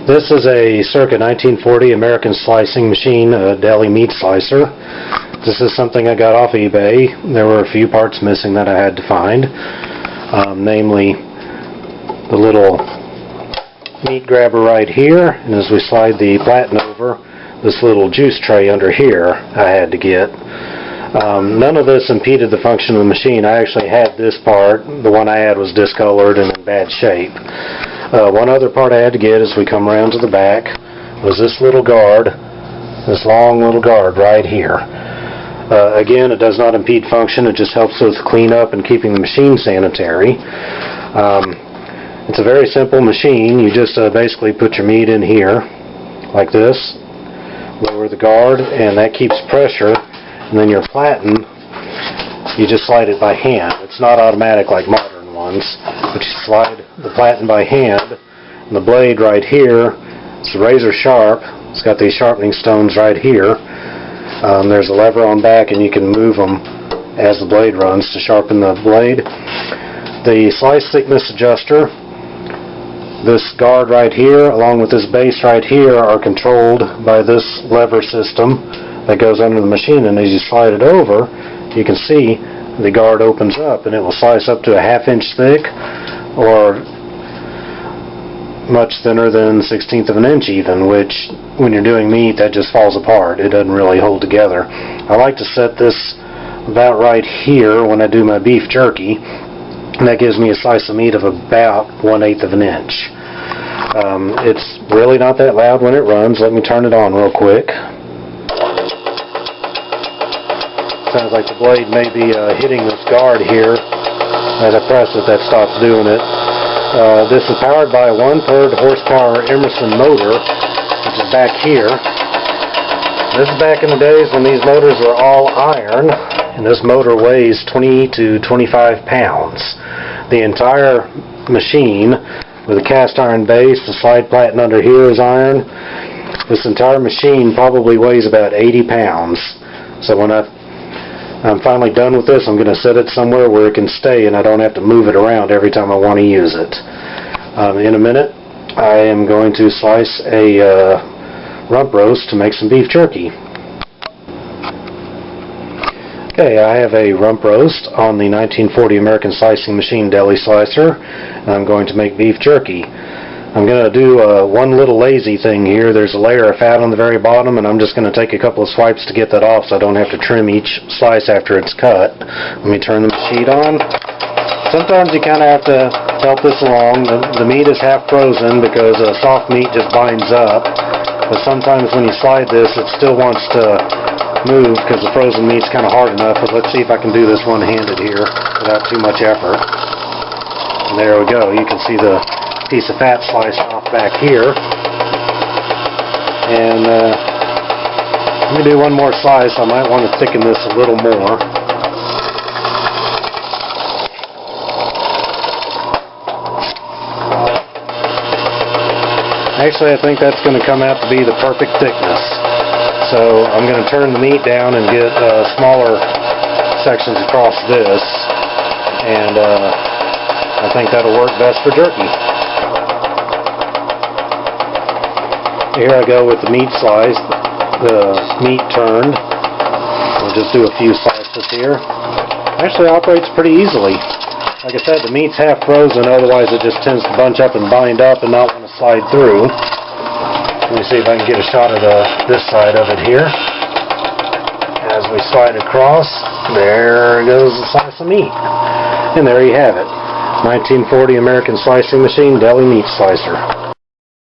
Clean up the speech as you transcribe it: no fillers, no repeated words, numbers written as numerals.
This is a Circa 1940 American slicing machine, a Deli Meat Slicer. This is something I got off eBay. There were a few parts missing that I had to find, namely the little meat grabber right here, and as we slide the platten over, this little juice tray under here I had to get. None of this impeded the function of the machine. I actually had this part. The one I had was discolored and in bad shape. One other part I had to get as we come around to the back was this little guard, this long little guard right here. Again, it does not impede function. It just helps with cleanup and keeping the machine sanitary. It's a very simple machine. You just basically put your meat in here like this, lower the guard, and that keeps pressure. And then your platten, you just slide it by hand. It's not automatic like modern ones, but you slide the platten by hand. And the blade right here, it's razor sharp. It's got these sharpening stones right here. There's a lever on back, and you can move them as the blade runs to sharpen the blade. The slice thickness adjuster, this guard right here, along with this base right here, are controlled by this lever system that goes under the machine, and as you slide it over, you can see the guard opens up, and it will slice up to a ½ inch thick, or much thinner than 1/16 of an inch even, which when you're doing meat, that just falls apart. It doesn't really hold together. I like to set this about right here when I do my beef jerky, and that gives me a slice of meat of about 1/8 of an inch. It's really not that loud when it runs. Let me turn it on real quick. Sounds like the blade may be hitting this guard here. As I press it, that stops doing it. This is powered by a 1/3 horsepower Emerson motor, which is back here. This is back in the days when these motors were all iron, and this motor weighs 20 to 25 pounds. The entire machine, with a cast iron base, the slide platten under here is iron. This entire machine probably weighs about 80 pounds. So when I'm finally done with this, I'm going to set it somewhere where it can stay and I don't have to move it around every time I want to use it. In a minute, I am going to slice a rump roast to make some beef jerky. Okay, I have a rump roast on the 1940 American slicing machine Deli Slicer, and I'm going to make beef jerky. I'm going to do one little lazy thing here. There's a layer of fat on the very bottom, and I'm just going to take a couple of swipes to get that off so I don't have to trim each slice after it's cut. Let me turn the sheet on. Sometimes you kind of have to help this along. The meat is half frozen because soft meat just binds up, but sometimes when you slide this, it still wants to move because the frozen meat's kind of hard enough. But let's see if I can do this one-handed here without too much effort. And there we go. You can see the piece of fat sliced off back here. And let me do one more slice. I might want to thicken this a little more. Actually, I think that's going to come out to be the perfect thickness. So I'm going to turn the meat down and get smaller sections across this, and I think that'll work best for jerky. Here I go with the meat sliced, the meat turned. I'll just do a few slices here. Actually operates pretty easily. Like I said, the meat's half frozen, otherwise it just tends to bunch up and bind up and not want to slide through. Let me see if I can get a shot of this side of it here. As we slide across, there goes the slice of meat. And there you have it. 1940 American slicing machine Deli Meat Slicer.